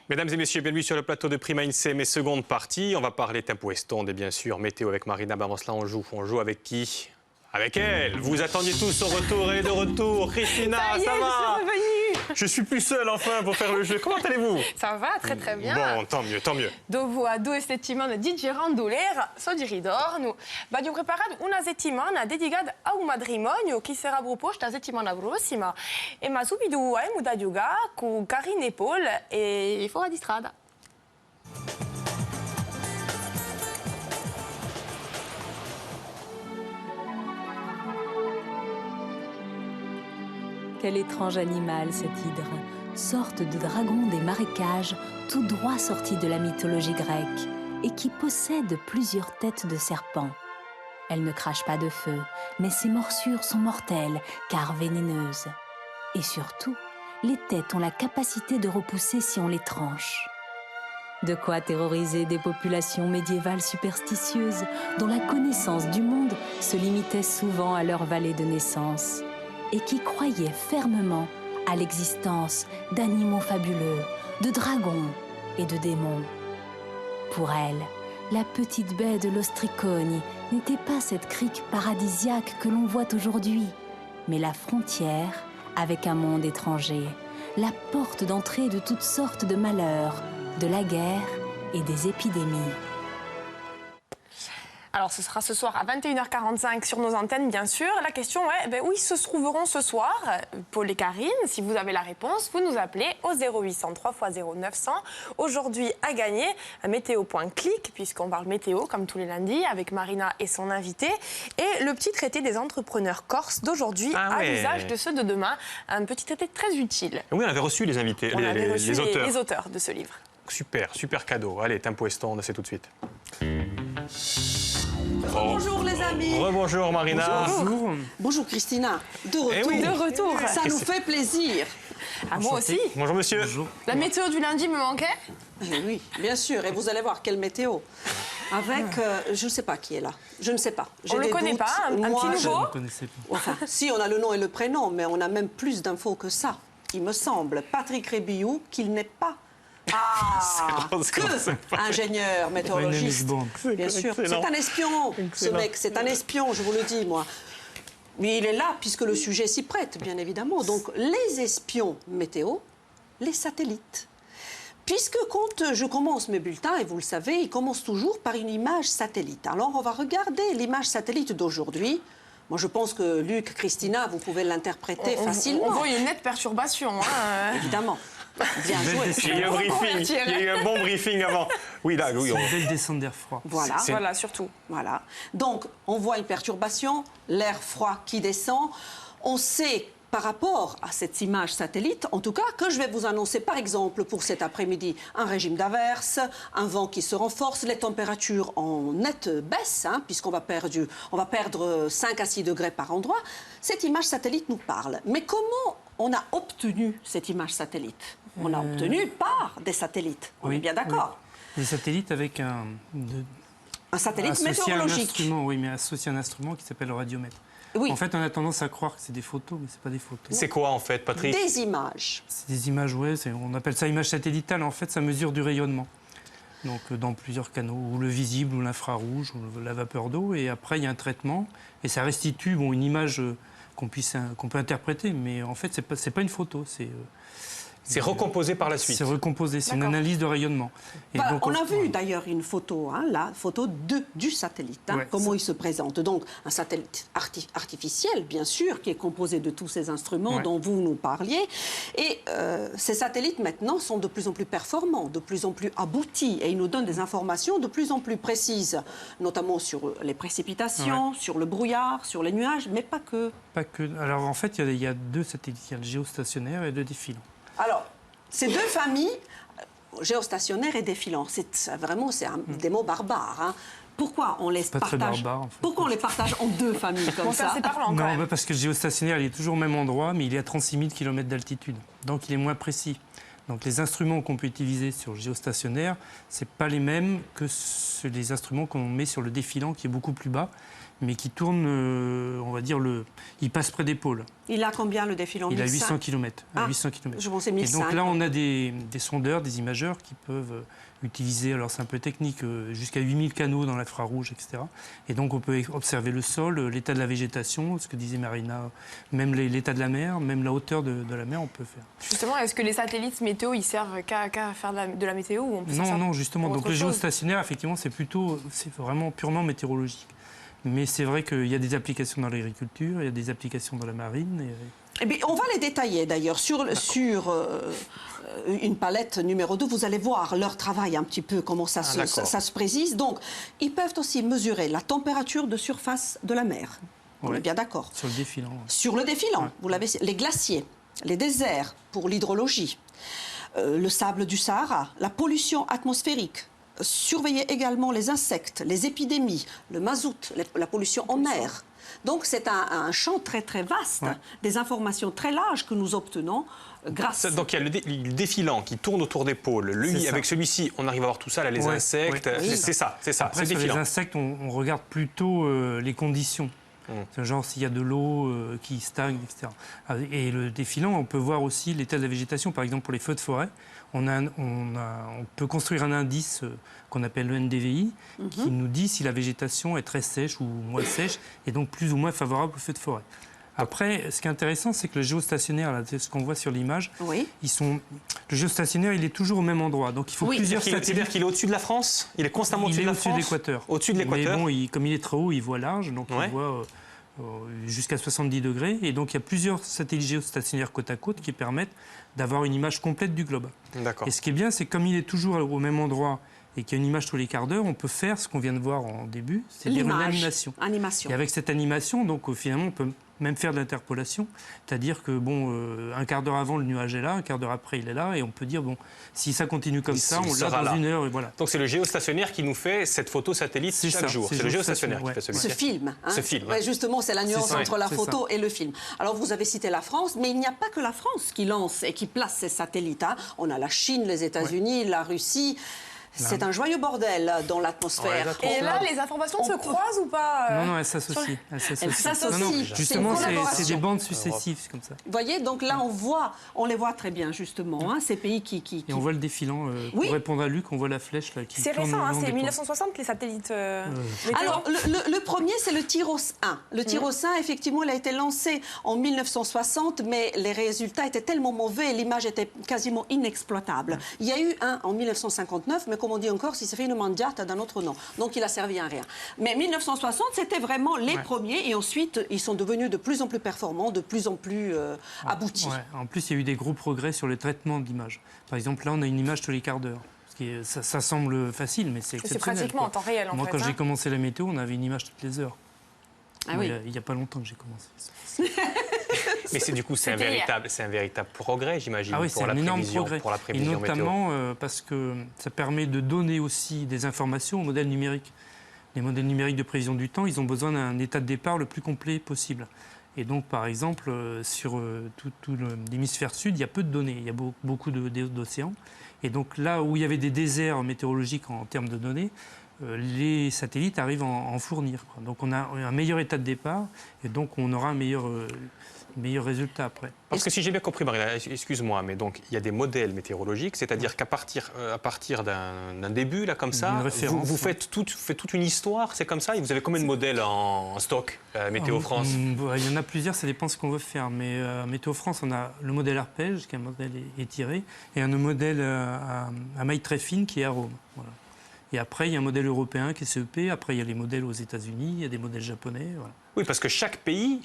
Mesdames et messieurs, bienvenue sur le plateau de Prima INSEE, mes secondes parties. On va parler tempo estonde et bien sûr météo avec Marina. Avant cela, on joue. On joue avec qui? Avec elle. Vous attendiez tous son retour. Elle est de retour. Christina, ça va? Je suis plus seul enfin pour faire le jeu. Comment allez-vous? Ça va, très très bien. Bon, tant mieux, tant mieux. Dopo 2 settimane di girandolera, sto di ritorno, abbiamo preparato una settimana dedicata a un matrimonio che sarà proposto la settimana prossima. E ma subito abbiamo da giocare con Karine e Paul e fuori di strada. Quel étrange animal, cet hydre, sorte de dragon des marécages, tout droit sorti de la mythologie grecque, et qui possède plusieurs têtes de serpent. Elle ne crache pas de feu, mais ses morsures sont mortelles, car vénéneuses. Et surtout, les têtes ont la capacité de repousser si on les tranche. De quoi terroriser des populations médiévales superstitieuses, dont la connaissance du monde se limitait souvent à leur vallée de naissance, et qui croyaient fermement à l'existence d'animaux fabuleux, de dragons et de démons. Pour elle, la petite baie de l'Ostricogni n'était pas cette crique paradisiaque que l'on voit aujourd'hui, mais la frontière avec un monde étranger, la porte d'entrée de toutes sortes de malheurs, de la guerre et des épidémies. Alors, ce sera ce soir à 21h45 sur nos antennes, bien sûr. La question est, où ils se trouveront ce soir? Paul et Karine, si vous avez la réponse, vous nous appelez au 0800 3 x 0900. Aujourd'hui, à gagner, un météo.clic, puisqu'on parle météo, comme tous les lundis, avec Marina et son invité. Et le petit traité des entrepreneurs corses d'aujourd'hui, à l'usage de ceux de demain. Un petit traité très utile. Oui, on avait reçu les invités, les auteurs de ce livre. Super, super cadeau. Allez, tempo estonde, c'est tout de suite. Bonjour les amis. Rebonjour Marina. Bonjour. Bonjour Christina. De retour. Eh oui. De retour. Ça nous fait plaisir. Ah, moi aussi. Bonjour monsieur. Bonjour. La météo du lundi me manquait. Oui, bien sûr. Et vous allez voir quelle météo. Avec, je ne sais pas qui est là. Je ne sais pas. On ne le connaît pas, un petit nouveau. Je ne connaissais pas. Enfin, si, on a le nom et le prénom, mais on a même plus d'infos que ça, il me semble. Patrick Rébillou, qu'il n'est pas. Ingénieur, météorologiste. Bien sûr. C'est un espion, ce mec. C'est un espion, je vous le dis, moi. Mais il est là puisque le sujet s'y prête, bien évidemment. Donc, les espions météo, les satellites. Puisque quand je commence mes bulletins, et vous le savez, ils commencent toujours par une image satellite. Alors, on va regarder l'image satellite d'aujourd'hui. Moi, je pense que Luc, Christina, vous pouvez l'interpréter facilement. On voit une nette perturbation. Hein. Évidemment. Bien joué. Il y a eu un briefing. Il y a eu un bon briefing avant. Oui, là, oui. C'est une belle descente d'air froid. Voilà. Voilà, surtout. Voilà. Donc, on voit une perturbation, l'air froid qui descend. On sait, par rapport à cette image satellite, en tout cas, que je vais vous annoncer, par exemple, pour cet après-midi, un régime d'averse, un vent qui se renforce, les températures en nette baisse, hein, puisqu'on va perdre 5 à 6 degrés par endroit. Cette image satellite nous parle. Mais comment on a obtenu cette image satellite? On l'a obtenue par des satellites. On est bien d'accord? Oui. Des satellites avec un satellite météorologique. Oui, mais associé à un instrument qui s'appelle le radiomètre. Oui. En fait, on a tendance à croire que c'est des photos, mais ce n'est pas des photos. C'est quoi, en fait, Patrick? Des images. C'est des images, oui. On appelle ça image satellitale. En fait, ça mesure du rayonnement. Donc, dans plusieurs canaux, ou le visible, ou l'infrarouge, ou la vapeur d'eau. Et après, il y a un traitement. Et ça restitue une image qu'on peut interpréter. Mais en fait, c'est pas une photo. C'est recomposé par la suite. C'est recomposé, c'est une analyse de rayonnement. Et voilà, donc, on a vu d'ailleurs une photo, hein, la photo du satellite, hein, comment il se présente. Donc un satellite artificiel, bien sûr, qui est composé de tous ces instruments dont vous nous parliez. Et ces satellites maintenant sont de plus en plus performants, de plus en plus aboutis. Et ils nous donnent des informations de plus en plus précises, notamment sur les précipitations, sur le brouillard, sur les nuages, mais pas que. Pas que. Alors en fait, il y a deux satellites, il y a le géostationnaire et le défilant. Alors, ces deux familles, géostationnaire et défilant, des mots barbares. Hein. Pourquoi on les pas très partage barbare, en fait. Pourquoi on les partage en deux familles comme Bon, ça, ça? c'est parlant quand Non, même. parce que le géostationnaire, il est toujours au même endroit, mais il est à 36 000 km d'altitude. Donc il est moins précis. Donc les instruments qu'on peut utiliser sur le géostationnaire, ce pas les mêmes que les instruments qu'on met sur le défilant, qui est beaucoup plus bas, mais qui tourne, on va dire, il passe près des pôles. Il a combien le défilant? Il a 1005? 800 km. Ah, 800 km. je pensais Et 1005. donc là, on a des sondeurs, des imageurs qui peuvent utiliser, alors c'est un peu technique, jusqu'à 8000 canaux dans l'infrarouge, etc. Et donc on peut observer le sol, l'état de la végétation, ce que disait Marina, même l'état de la mer, même la hauteur de la mer, on peut faire. Justement, est-ce que les satellites météo, ils servent qu'à faire de la météo ou on peut s'en Non, servir non, justement. pour Donc autre le chose géostationnaire, effectivement, c'est vraiment purement météorologique. Mais c'est vrai qu'il y a des applications dans l'agriculture, il y a des applications dans la marine. Eh bien, on va les détailler d'ailleurs sur une palette numéro 2. Vous allez voir leur travail un petit peu, comment ça se précise. Donc, ils peuvent aussi mesurer la température de surface de la mer. On est bien d'accord. Sur le défilant. Ouais. Sur le défilant, Ouais. vous l'avez, les glaciers, les déserts pour l'hydrologie, le sable du Sahara, la pollution atmosphérique. Surveiller également les insectes, les épidémies, le mazout, la pollution en mer. Donc c'est un champ très très vaste, des informations très larges que nous obtenons grâce... Donc il y a le défilant qui tourne autour des pôles. Lui, avec celui-ci, on arrive à voir tout ça, là, les insectes. Oui. C'est ça, Après, c'est sur les défilant. insectes, on regarde plutôt les conditions. Genre s'il y a de l'eau qui stagne, etc. Et le défilant, on peut voir aussi l'état de la végétation. Par exemple, pour les feux de forêt, on peut construire un indice qu'on appelle le NDVI, qui nous dit si la végétation est très sèche ou moins sèche, et donc plus ou moins favorable aux feux de forêt. Après, ce qui est intéressant, c'est que le géostationnaire, là, c'est ce qu'on voit sur l'image, le géostationnaire, il est toujours au même endroit. Donc il faut plusieurs satellites. C'est-à-dire qu'il est au-dessus de la France? Il est constamment au-dessus de la France? Il est au-dessus de l'équateur. Au-dessus de l'équateur. Mais bon, comme il est très haut, il voit large, donc il voit jusqu'à 70 degrés. Et donc il y a plusieurs satellites géostationnaires côte à côte qui permettent d'avoir une image complète du globe. D'accord. Et ce qui est bien, c'est que comme il est toujours au même endroit et qu'il y a une image tous les quarts d'heure, on peut faire ce qu'on vient de voir en début, c'est-à-dire une animation. Et avec cette animation, donc finalement, on peut même faire de l'interpolation, c'est-à-dire que un quart d'heure avant le nuage est là, un quart d'heure après il est là, et on peut dire si ça continue comme ça, on l'a dans une heure et voilà. Donc c'est le géostationnaire qui nous fait cette photo satellite chaque jour. C'est le géostationnaire qui fait celui-ci. Ce film. Ce film. Justement, c'est la nuance entre la photo et le film. Alors vous avez cité la France, mais il n'y a pas que la France qui lance et qui place ses satellites. On a la Chine, les États-Unis, la Russie. C'est un joyeux bordel dans l'atmosphère. Et là, les informations se croisent ou pas Non, elles s'associent. Non, justement, c'est des bandes successives, c'est comme ça. Vous voyez, donc là, on les voit très bien, justement, ces pays qui... Et on voit le défilant. Pour répondre à Luc, on voit la flèche là, qui c'est tourne. récent, c'est 1960, les satellites Alors, le premier, c'est le Tyros 1. Le Tyros 1, effectivement, il a été lancé en 1960, mais les résultats étaient tellement mauvais, l'image était quasiment inexploitable. Il y a eu un en 1959, mais comme on dit encore, si ça fait une mangiata d'un autre nom. Donc il a servi à rien. Mais 1960, c'était vraiment les premiers, et ensuite, ils sont devenus de plus en plus performants, de plus en plus aboutis. En plus, il y a eu des gros progrès sur le traitement de l'image. Par exemple, là, on a une image tous les quarts d'heure. Ça semble facile, mais c'est exceptionnel. C'est pratiquement en temps réel, Moi, quand j'ai commencé la météo, on avait une image toutes les heures. Il n'y a pas longtemps que j'ai commencé. Mais du coup, c'est un véritable progrès, j'imagine, pour la prévision météo. Et notamment parce que ça permet de donner aussi des informations aux modèles numériques. Les modèles numériques de prévision du temps, ils ont besoin d'un état de départ le plus complet possible. Et donc, par exemple, sur tout l'hémisphère sud, il y a peu de données. Il y a beaucoup d'océans. Et donc, là où il y avait des déserts météorologiques en termes de données, les satellites arrivent à en fournir. Donc, on a un meilleur état de départ et donc on aura un meilleur résultat après. Parce que si j'ai bien compris, Marina, excuse-moi, mais donc il y a des modèles météorologiques, c'est-à-dire qu'à partir d'un début, là, comme ça, vous faites toute une histoire, c'est comme ça? Et vous avez combien de modèles en stock, Météo France? Il y en a plusieurs, ça dépend de ce qu'on veut faire. Mais Météo France, on a le modèle arpège, qui est un modèle étiré, et un modèle à maille très fine, qui est arôme. Voilà. Et après, il y a un modèle européen qui est CEP. Après, il y a les modèles aux États-Unis, il y a des modèles japonais. Voilà. Oui, parce que chaque pays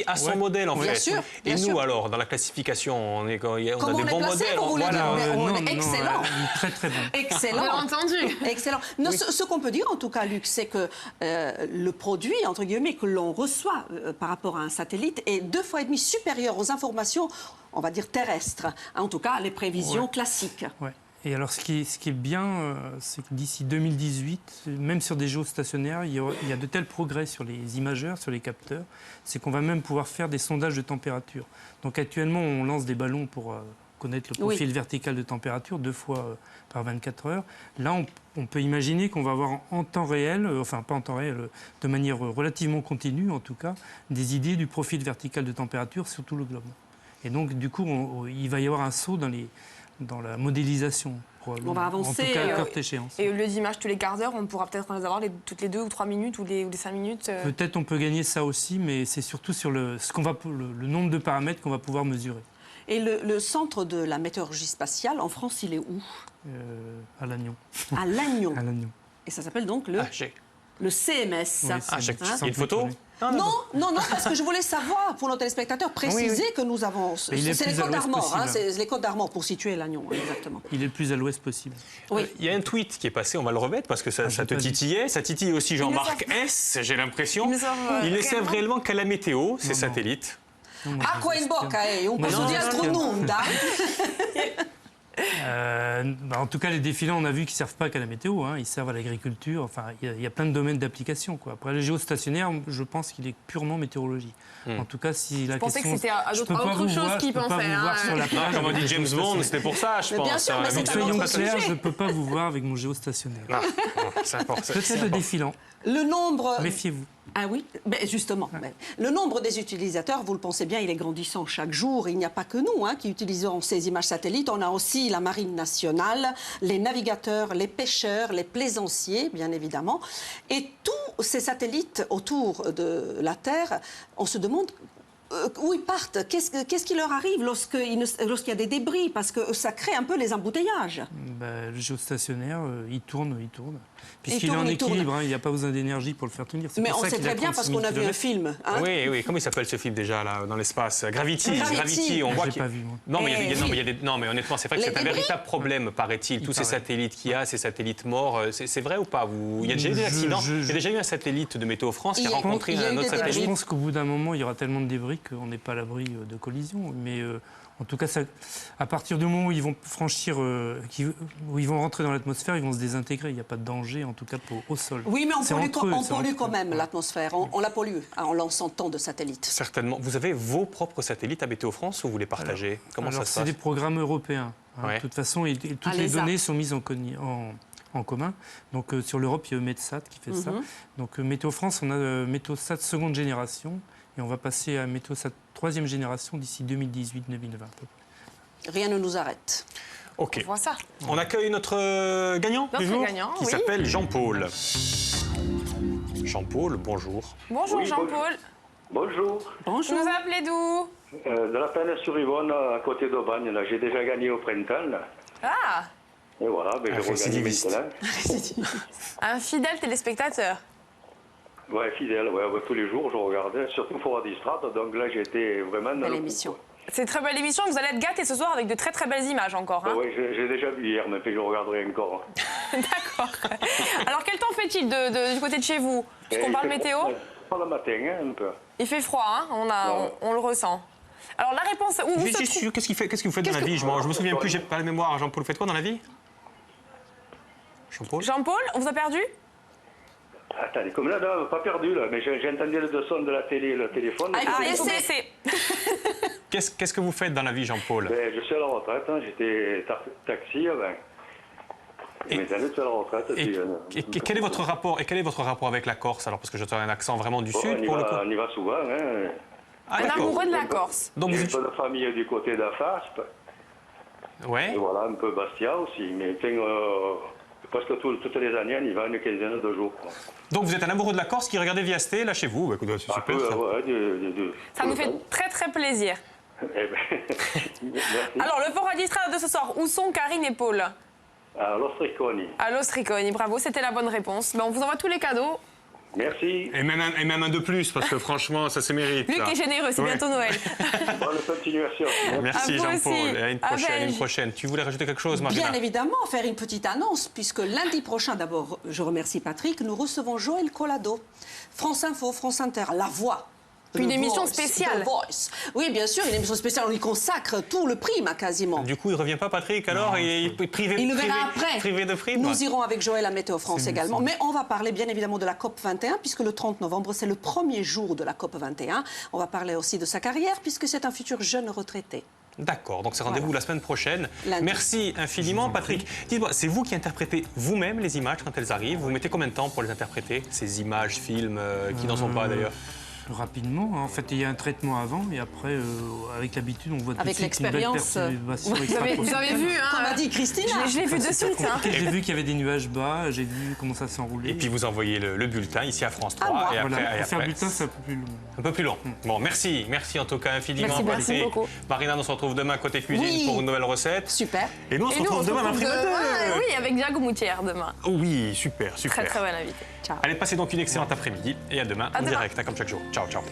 a son modèle, en fait. Bien sûr, et nous, alors, dans la classification, on a des bons modèles. On est excellent. Très, très bon. Excellent. Bien entendu. Excellent. Non, ce qu'on peut dire, en tout cas, Luc, c'est que le produit, entre guillemets, que l'on reçoit par rapport à un satellite est 2,5 fois supérieur aux informations, on va dire, terrestres. En tout cas, les prévisions classiques. Ouais. Et alors, ce qui est bien, c'est que d'ici 2018, même sur des géostationnaires, il y a de tels progrès sur les imageurs, sur les capteurs, c'est qu'on va même pouvoir faire des sondages de température. Donc actuellement, on lance des ballons pour connaître le profil vertical de température 2 fois par 24 heures. Là, on peut imaginer qu'on va avoir en temps réel, enfin pas en temps réel, de manière relativement continue en tout cas, des idées du profil vertical de température sur tout le globe. Et donc, du coup, il va y avoir un saut dans la modélisation. On va avancer. En tout cas, à courte échéance. Et au lieu d'images tous les quarts d'heure, on pourra peut-être les avoir toutes les 2 ou 3 minutes ou les 5 minutes. Peut-être on peut gagner ça aussi, mais c'est surtout sur le nombre de paramètres qu'on va pouvoir mesurer. Et le centre de la météorologie spatiale, en France, il est où? À Lannion. À Lannion. À Lannion. Et ça s'appelle donc le CMS. Oui, j'ai une photo? Non, parce que je voulais savoir, pour nos téléspectateurs, préciser que nous avons... C'est les Côtes d'Armor, c'est les Côtes d'Armor pour situer Lannion, exactement. Il est le plus à l'ouest possible. Oui. Il y a un tweet qui est passé, on va le remettre parce que ça te titillait. Ça titille aussi Jean-Marc S, j'ai l'impression. Il ne servent réellement qu'à la météo, ces satellites. Acqua in bocca, on peut se dire trop nom. En tout cas, les défilants, on a vu qu'ils ne servent pas qu'à la météo, ils servent à l'agriculture. Enfin, il y a plein de domaines d'application. Après, le géostationnaire, je pense qu'il est purement météorologie. En tout cas, si la question... Je pensais que c'était à autre chose qu'ils pensaient. Je ne peux pas vous voir sur la plage. Comme on dit James Bond, c'était pour ça, je pense. Bien sûr, mais c'est Soyons clairs, je ne peux pas vous voir avec mon géostationnaire. Peut-être le défilant. Le nombre... Méfiez-vous. Ah oui, justement. Le nombre des utilisateurs, vous le pensez bien, il est grandissant chaque jour. Il n'y a pas que nous qui utilisons ces images satellites. On a aussi la Marine nationale, les navigateurs, les pêcheurs, les plaisanciers, bien évidemment. Et tous ces satellites autour de la Terre, on se demande... où ils partent, qu'est-ce qui leur arrive lorsqu'il y a des débris, parce que ça crée un peu les embouteillages. Le géostationnaire, il tourne. Puisqu'il est en équilibre, il n'y a pas besoin d'énergie pour le faire tenir. Mais on sait très bien parce qu'on a vu un film. Oui, comment il s'appelle ce film déjà là, dans l'espace? Gravity, on voit qu'il... pas vu, moi. Non, mais honnêtement, c'est vrai que c'est un véritable problème, paraît-il. Tous ces satellites qu'il y a, ces satellites morts, c'est vrai ou pas? Il y a déjà eu des accidents. Il y a déjà eu un satellite de Météo France qui a rencontré un autre satellite. Je pense qu'au bout d'un moment, il y aura tellement de débris qu'on n'est pas à l'abri de collision. Mais en tout cas, à partir du moment où ils vont franchir, où ils vont rentrer dans l'atmosphère, ils vont se désintégrer. Il n'y a pas de danger, en tout cas, au sol. Oui, mais on pollue quand même l'atmosphère. On la pollue en lançant tant de satellites. Certainement. Vous avez vos propres satellites à Météo France ou vous les partagez? Comment ça se passe? C'est des programmes européens. De toute façon, toutes les données sont mises en commun. Donc sur l'Europe, il y a Eumetsat qui fait ça. Donc Météo France, on a Météosat seconde génération. Et on va passer à Météosat troisième génération d'ici 2018-2020. Rien ne nous arrête. OK. On voit ça. On accueille notre gagnant du jour, qui s'appelle Jean-Paul. Jean-Paul, bonjour. Bonjour Jean-Paul. Bonjour. Bonjour. Vous nous appelez d'où? De la Penne-sur-Yvonne, à côté d'Aubagne. J'ai déjà gagné au printemps. Là. Ah. Et voilà, je regagne maintenant. Un fidèle téléspectateur. Ouais, fidèle, tous les jours je regardais, surtout Fora Distrate, donc là j'étais vraiment dans l'émission. C'est une très belle émission, vous allez être gâtés ce soir avec de très très belles images encore. Oui, j'ai déjà vu hier, mais puis je regarderai encore. D'accord. Alors quel temps fait-il du côté de chez vous? Puisqu'on parle météo. Pas le matin, un peu. Il fait froid, on le ressent. Alors la réponse... Qu'est-ce que vous faites dans la vie? Je me souviens plus, j'ai pas la mémoire. Jean-Paul, vous faites quoi dans la vie? Jean-Paul, on vous a perdu? Attendez, comme là, pas perdu, là, mais j'ai entendu le son de la télé, le téléphone. Qu'est-ce que vous faites dans la vie, Jean-Paul? Je suis à la retraite, j'étais taxi avant. Et maintenant, je suis à la retraite. Quel est votre rapport avec la Corse, alors? Parce que j'entends un accent vraiment du sud, pour le coup. On y va souvent. Un amoureux de la Corse. Donc, j'ai un peu de famille du côté d'Afaspe. Ouais. Et voilà, un peu Bastia aussi. Mais parce que toutes les années, on y va une quinzaine de jours. Quoi. Donc vous êtes un amoureux de la Corse qui regardait Viasté, là, chez vous. C'est super, ça. Ça nous fait très très plaisir. Alors, le Fora Distrate de ce soir, où sont Karine et Paul? À l'Ostriconi. À l'Ostriconi, bravo, c'était la bonne réponse. On vous envoie tous les cadeaux. Merci. Et même un de plus, parce que franchement, ça se mérite. Luc est généreux, c'est bientôt Noël. Bonne continuation. Merci Jean-Paul. À une prochaine. Tu voulais rajouter quelque chose, Marina? Bien évidemment, faire une petite annonce, puisque lundi prochain, d'abord, je remercie Patrick, nous recevons Joël Collado. France Info, France Inter, La Voix. Puis une The émission Voice, spéciale. The Voice. Oui, bien sûr, une émission spéciale, on y consacre tout le prime, quasiment. Du coup, il ne revient pas, Patrick, alors il est privé, Il le verra après. privé de prime. Nous irons avec Joël à Météo France également. Mais on va parler bien évidemment de la COP 21, puisque le 30 novembre, c'est le premier jour de la COP 21. On va parler aussi de sa carrière, puisque c'est un futur jeune retraité. D'accord, donc c'est rendez-vous la semaine prochaine. Lundi. Merci infiniment, Patrick. Dites-moi, c'est vous qui interprétez vous-même les images quand elles arrivent? Vous mettez combien de temps pour les interpréter, ces images, films, qui n'en sont pas d'ailleurs? Rapidement, hein. En fait, il y a un traitement avant et après, avec l'habitude, on voit tout Avec de suite une belle l'expérience, perturbation Vous avez vu, hein, Comme a dit Christina. je l'ai vu de suite. Hein. J'ai vu qu'il y avait des nuages bas, j'ai vu comment ça s'enroulait. Et puis vous envoyez le bulletin ici à France 3. moi. Et après, Voilà, et pour faire après, le bulletin, c'est un peu plus long. un peu plus long. Bon, merci en tout cas infiniment. Merci Patrick. beaucoup. Marina, on se retrouve demain côté cuisine Oui. pour une nouvelle recette. Super. Et nous, on se Et nous, on retrouve se demain, retrouve après demain, oui, avec Diago Moutière demain. Oui, super, super. Très très bonne invité. Ciao. Allez, passez donc une excellente après-midi et à demain en demain. direct, hein, comme chaque jour. Ciao, ciao.